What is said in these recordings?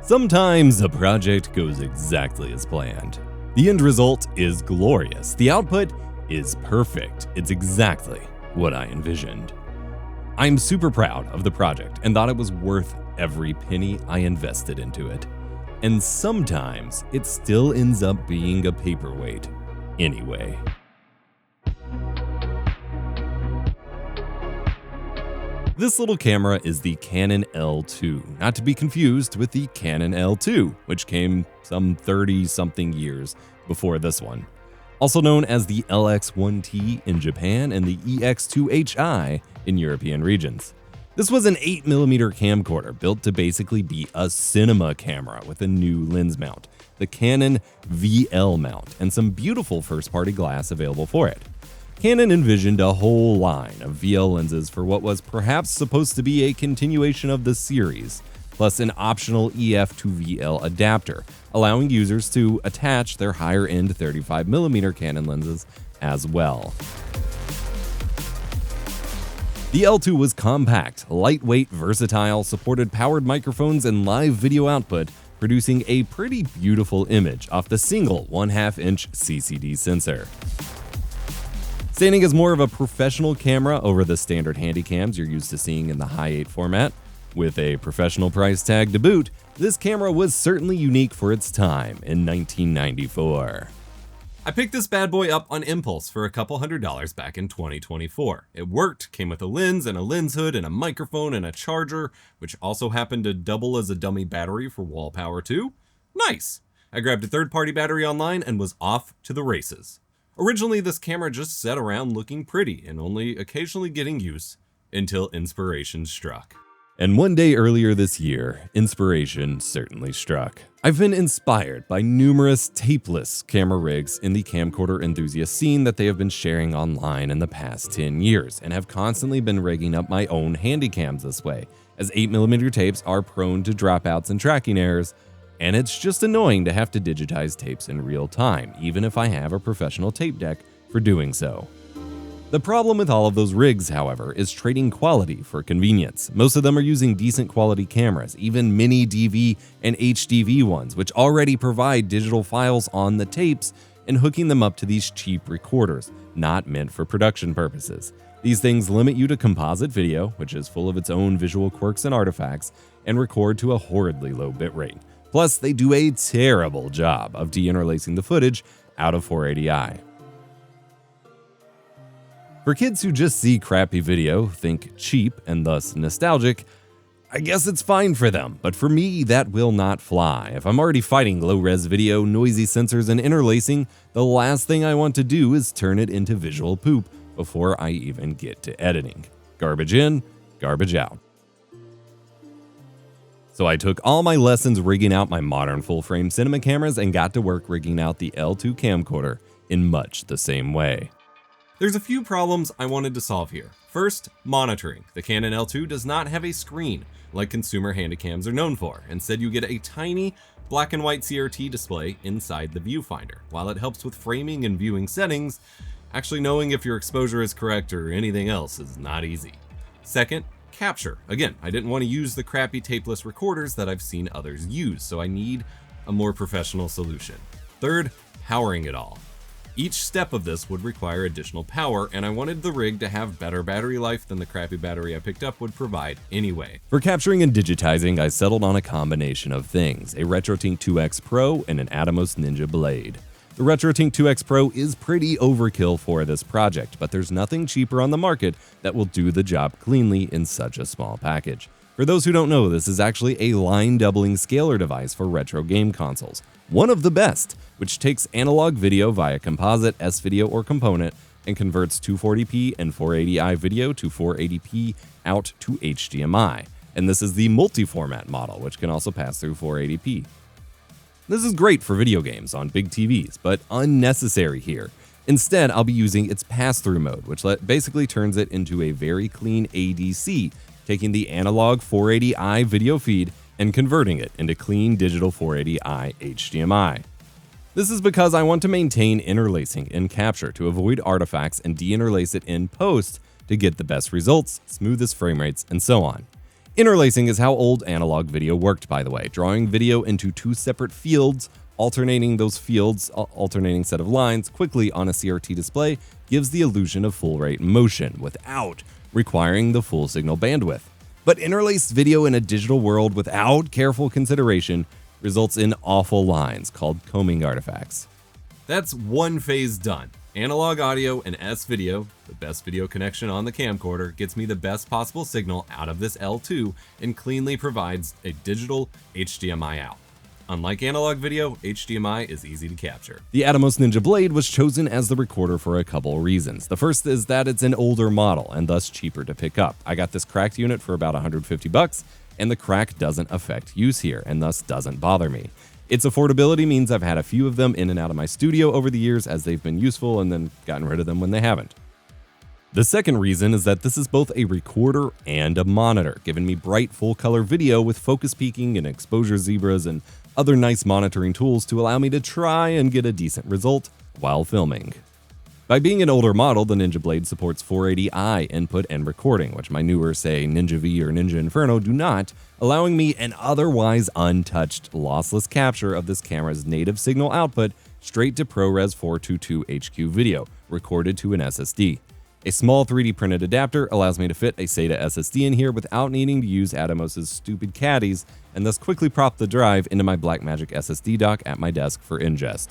Sometimes a project goes exactly as planned. The end result is glorious. The output is perfect. It's exactly what I envisioned. I'm super proud of the project and thought it was worth every penny I invested into it. And sometimes it still ends up being a paperweight anyway. This little camera is the Canon L2, not to be confused with the Canon L2, which came some 30-something years before this one. Also known as the LX1T in Japan and the EX2HI in European regions. This was an 8mm camcorder built to basically be a cinema camera with a new lens mount, the Canon VL mount, and some beautiful first-party glass available for it. Canon envisioned a whole line of VL lenses for what was perhaps supposed to be a continuation of the series, plus an optional EF to VL adapter, allowing users to attach their higher-end 35mm Canon lenses as well. The L2 was compact, lightweight, versatile, supported powered microphones and live video output, producing a pretty beautiful image off the single 1/2-inch CCD sensor. Standing as more of a professional camera over the standard handycams you're used to seeing in the high-8 format, with a professional price tag to boot, this camera was certainly unique for its time in 1994. I picked this bad boy up on impulse for a couple $100 back in 2024. It worked, came with a lens and a lens hood and a microphone and a charger, which also happened to double as a dummy battery for wall power too. Nice! I grabbed a third-party battery online and was off to the races. Originally, this camera just sat around looking pretty and only occasionally getting use until inspiration struck. And one day earlier this year, inspiration certainly struck. I've been inspired by numerous tapeless camera rigs in the camcorder enthusiast scene that they have been sharing online in the past 10 years, and have constantly been rigging up my own handycams this way, as 8mm tapes are prone to dropouts and tracking errors, and it's just annoying to have to digitize tapes in real time, even if I have a professional tape deck for doing so. The problem with all of those rigs, however, is trading quality for convenience. Most of them are using decent quality cameras, even mini DV and HDV ones, which already provide digital files on the tapes, and hooking them up to these cheap recorders, not meant for production purposes. These things limit you to composite video, which is full of its own visual quirks and artifacts, and record to a horridly low bitrate. Plus, they do a terrible job of deinterlacing the footage out of 480i. For kids who just see crappy video, think cheap, and thus nostalgic, I guess it's fine for them, but for me, that will not fly. If I'm already fighting low-res video, noisy sensors, and interlacing, the last thing I want to do is turn it into visual poop before I even get to editing. Garbage in, garbage out. So I took all my lessons rigging out my modern full-frame cinema cameras and got to work rigging out the L2 camcorder in much the same way. There's a few problems I wanted to solve here. First, monitoring. The Canon L2 does not have a screen like consumer handycams are known for. Instead, you get a tiny black and white CRT display inside the viewfinder. While it helps with framing and viewing settings, actually knowing if your exposure is correct or anything else is not easy. Second, capture. Again, I didn't want to use the crappy tapeless recorders that I've seen others use, so I need a more professional solution. Third, powering it all. Each step of this would require additional power, and I wanted the rig to have better battery life than the crappy battery I picked up would provide anyway. For capturing and digitizing, I settled on a combination of things: a RetroTink 2X Pro and an Atomos Ninja Blade. The RetroTink 2X Pro is pretty overkill for this project, but there's nothing cheaper on the market that will do the job cleanly in such a small package. For those who don't know, this is actually a line-doubling scaler device for retro game consoles. One of the best, which takes analog video via composite, S-video, or component and converts 240p and 480i video to 480p out to HDMI. And this is the multi-format model, which can also pass through 480p. This is great for video games on big TVs, but unnecessary here. Instead, I'll be using its pass-through mode, which basically turns it into a very clean ADC, taking the analog 480i video feed and converting it into clean digital 480i HDMI. This is because I want to maintain interlacing in capture to avoid artifacts and deinterlace it in post to get the best results, smoothest frame rates, and so on. Interlacing is how old analog video worked, by the way, drawing video into two separate fields. Alternating those fields, alternating set of lines, quickly on a CRT display gives the illusion of full rate motion without requiring the full signal bandwidth. But interlaced video in a digital world without careful consideration results in awful lines called combing artifacts. That's one phase done. Analog audio and S-video, the best video connection on the camcorder, gets me the best possible signal out of this L2 and cleanly provides a digital HDMI out. Unlike analog video, HDMI is easy to capture. The Atomos Ninja Blade was chosen as the recorder for a couple reasons. The first is that it's an older model and thus cheaper to pick up. I got this cracked unit for about $150, and the crack doesn't affect use here and thus doesn't bother me. Its affordability means I've had a few of them in and out of my studio over the years as they've been useful and then gotten rid of them when they haven't. The second reason is that this is both a recorder and a monitor, giving me bright full-color video with focus peaking and exposure zebras and other nice monitoring tools to allow me to try and get a decent result while filming. By being an older model, the Ninja Blade supports 480i input and recording, which my newer, say, Ninja V or Ninja Inferno do not, allowing me an otherwise untouched lossless capture of this camera's native signal output straight to ProRes 422 HQ video, recorded to an SSD. A small 3D printed adapter allows me to fit a SATA SSD in here without needing to use Atomos' stupid caddies, and thus quickly prop the drive into my Blackmagic SSD dock at my desk for ingest.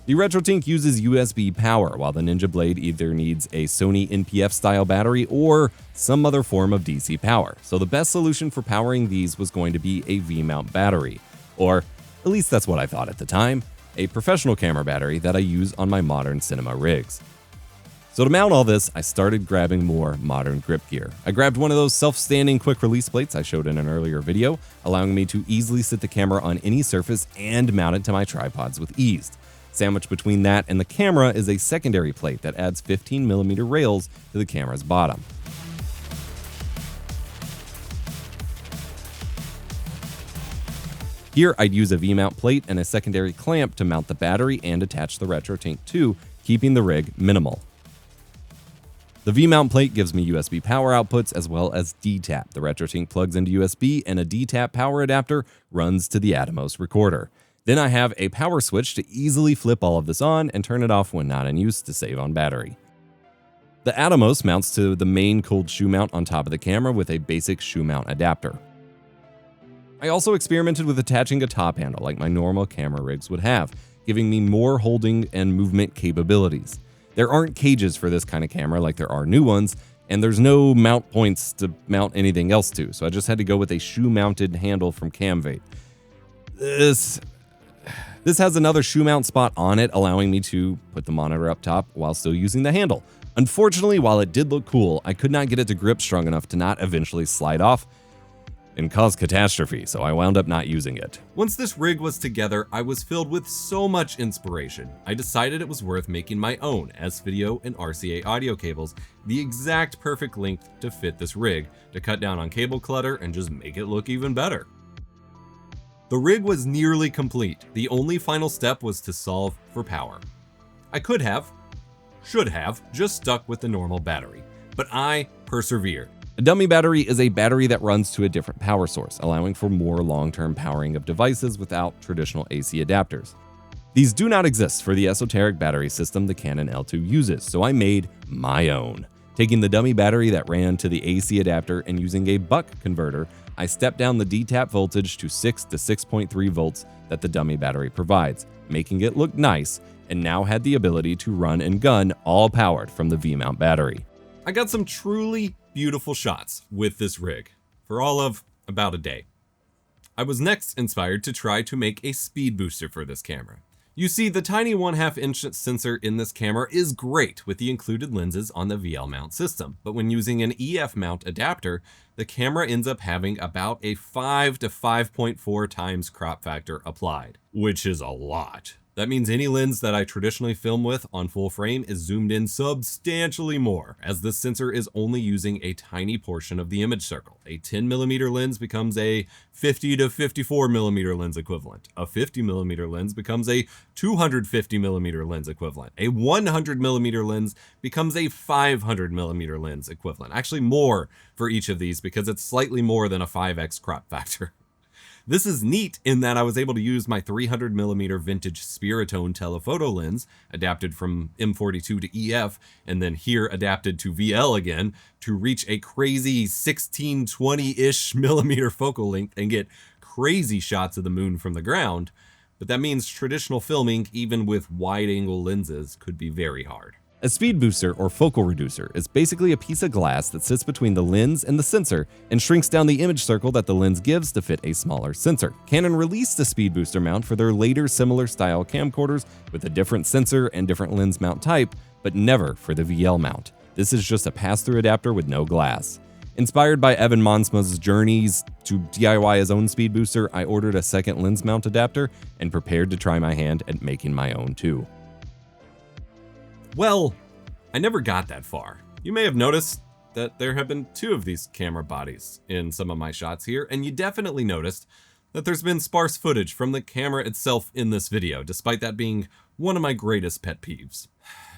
The RetroTink uses USB power, while the Ninja Blade either needs a Sony NPF style battery or some other form of DC power. So the best solution for powering these was going to be a V-mount battery, or at least that's what I thought at the time, a professional camera battery that I use on my modern cinema rigs. So to mount all this, I started grabbing more modern grip gear. I grabbed one of those self-standing quick release plates I showed in an earlier video, allowing me to easily sit the camera on any surface and mount it to my tripods with ease. Sandwiched between that and the camera is a secondary plate that adds 15mm rails to the camera's bottom. Here I'd use a V-mount plate and a secondary clamp to mount the battery and attach the RetroTink to, keeping the rig minimal. The V-mount plate gives me USB power outputs as well as D-tap. The RetroTink plugs into USB and a D-tap power adapter runs to the Atomos recorder. Then I have a power switch to easily flip all of this on and turn it off when not in use to save on battery. The Atomos mounts to the main cold shoe mount on top of the camera with a basic shoe mount adapter. I also experimented with attaching a top handle like my normal camera rigs would have, giving me more holding and movement capabilities. There aren't cages for this kind of camera like there are new ones, and there's no mount points to mount anything else to, so I just had to go with a shoe-mounted handle from Camvate. This has another shoe mount spot on it, allowing me to put the monitor up top while still using the handle. Unfortunately, while it did look cool, I could not get it to grip strong enough to not eventually slide off and cause catastrophe, so I wound up not using it. Once this rig was together, I was filled with so much inspiration. I decided it was worth making my own S-video and RCA audio cables, the exact perfect length to fit this rig, to cut down on cable clutter and just make it look even better. The rig was nearly complete. The only final step was to solve for power. I should have, just stuck with the normal battery, but I persevered. A dummy battery is a battery that runs to a different power source, allowing for more long-term powering of devices without traditional AC adapters. These do not exist for the esoteric battery system the Canon L2 uses, so I made my own. Taking the dummy battery that ran to the AC adapter and using a buck converter, I stepped down the D-tap voltage to 6 to 6.3 volts that the dummy battery provides, making it look nice, and now had the ability to run and gun all powered from the V-mount battery. I got some truly beautiful shots with this rig for all of about a day. I was next inspired to try to make a speed booster for this camera. You see, the tiny 1/2 inch sensor in this camera is great with the included lenses on the VL mount system, but when using an EF mount adapter, the camera ends up having about a 5 to 5.4 times crop factor applied, which is a lot. That means any lens that I traditionally film with on full frame is zoomed in substantially more, as this sensor is only using a tiny portion of the image circle. A 10mm lens becomes a 50 to 54mm lens equivalent. A 50mm lens becomes a 250mm lens equivalent. A 100mm lens becomes a 500mm lens equivalent. Actually more for each of these because it's slightly more than a 5x crop factor. This is neat in that I was able to use my 300mm vintage Spiritone telephoto lens, adapted from M42 to EF, and then here adapted to VL again, to reach a crazy 1620-ish millimeter focal length and get crazy shots of the moon from the ground. But that means traditional filming, even with wide-angle lenses, could be very hard. A speed booster or focal reducer is basically a piece of glass that sits between the lens and the sensor and shrinks down the image circle that the lens gives to fit a smaller sensor. Canon released a speed booster mount for their later similar style camcorders with a different sensor and different lens mount type, but never for the VL mount. This is just a pass-through adapter with no glass. Inspired by Evan Monsma's journeys to DIY his own speed booster, I ordered a second lens mount adapter and prepared to try my hand at making my own too. Well, I never got that far. You may have noticed that there have been two of these camera bodies in some of my shots here, and you definitely noticed that there's been sparse footage from the camera itself in this video, despite that being one of my greatest pet peeves.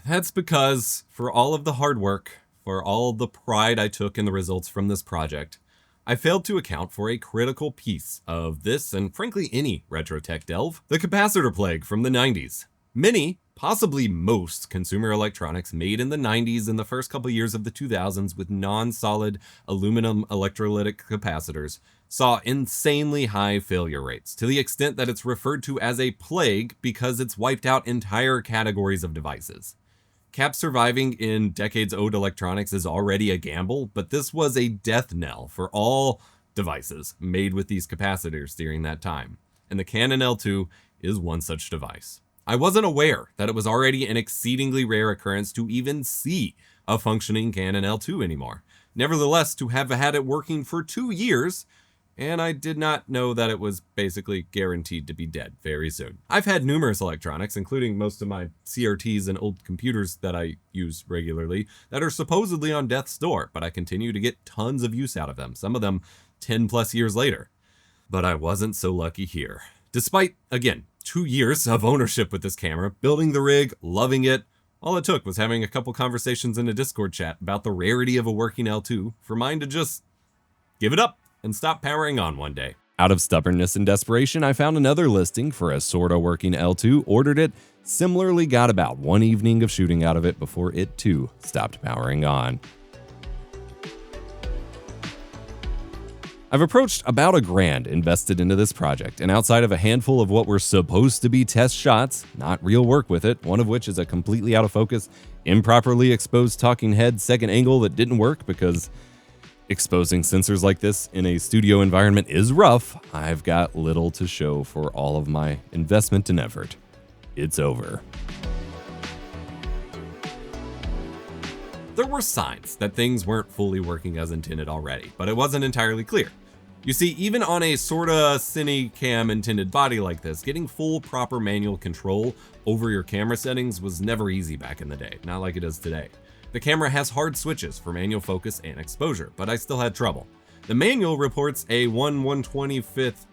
That's because for all of the hard work, for all of the pride I took in the results from this project, I failed to account for a critical piece of this and frankly any retro tech delve, the capacitor plague from the 90s. Many, possibly most, consumer electronics made in the 90s and the first couple years of the 2000s with non-solid aluminum electrolytic capacitors saw insanely high failure rates, to the extent that it's referred to as a plague because it's wiped out entire categories of devices. Cap surviving in decades-old electronics is already a gamble, but this was a death knell for all devices made with these capacitors during that time, and the Canon L2 is one such device. I wasn't aware that it was already an exceedingly rare occurrence to even see a functioning Canon L2 anymore. Nevertheless, to have had it working for 2 years, and I did not know that it was basically guaranteed to be dead very soon. I've had numerous electronics, including most of my CRTs and old computers that I use regularly, that are supposedly on death's door, but I continue to get tons of use out of them, some of them 10 plus years later. But I wasn't so lucky here. Despite, again, 2 years of ownership with this camera, building the rig, loving it, all it took was having a couple conversations in a Discord chat about the rarity of a working L2 for mine to just give it up and stop powering on one day. Out of stubbornness and desperation, I found another listing for a sorta working L2, ordered it, similarly got about one evening of shooting out of it before it too stopped powering on. I've approached about $1,000 invested into this project, and outside of a handful of what were supposed to be test shots, not real work with it, one of which is a completely out of focus, improperly exposed talking head second angle that didn't work because exposing sensors like this in a studio environment is rough, I've got little to show for all of my investment and effort. It's over. There were signs that things weren't fully working as intended already, but it wasn't entirely clear. You see, even on a sorta cine cam intended body like this, getting full proper manual control over your camera settings was never easy back in the day, not like it is today. The camera has hard switches for manual focus and exposure, but I still had trouble. The manual reports a 1/125th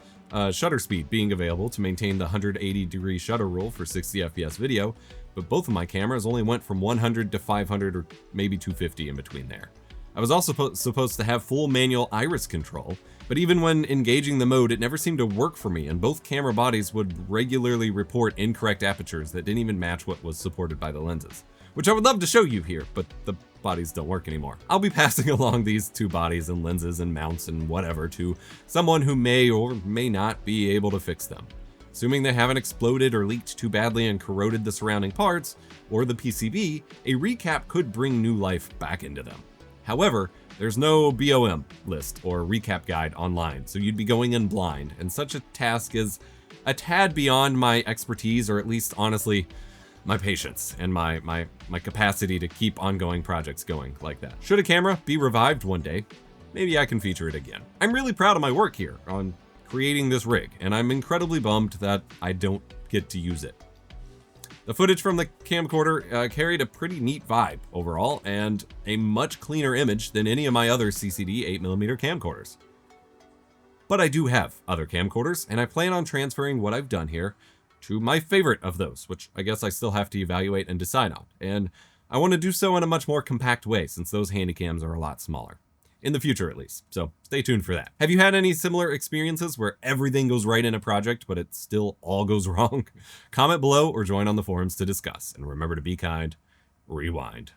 shutter speed being available to maintain the 180-degree shutter rule for 60 FPS video, but both of my cameras only went from 100 to 500 or maybe 250 in between there. I was also supposed to have full manual iris control, but even when engaging the mode, it never seemed to work for me, and both camera bodies would regularly report incorrect apertures that didn't even match what was supported by the lenses, which I would love to show you here, but the bodies don't work anymore. I'll be passing along these two bodies and lenses and mounts and whatever to someone who may or may not be able to fix them. Assuming they haven't exploded or leaked too badly and corroded the surrounding parts, or the PCB, a recap could bring new life back into them. However, there's no BOM list or recap guide online, so you'd be going in blind, and such a task is a tad beyond my expertise, or at least honestly, my patience and my capacity to keep ongoing projects going like that. Should a camera be revived one day, maybe I can feature it again. I'm really proud of my work here on creating this rig, and I'm incredibly bummed that I don't get to use it. The footage from the camcorder carried a pretty neat vibe overall, and a much cleaner image than any of my other CCD 8mm camcorders. But I do have other camcorders, and I plan on transferring what I've done here to my favorite of those, which I guess I still have to evaluate and decide on. And I want to do so in a much more compact way, since those handycams are a lot smaller. In the future, at least. So stay tuned for that. Have you had any similar experiences where everything goes right in a project, but it still all goes wrong? Comment below or join on the forums to discuss. And remember to be kind. Rewind.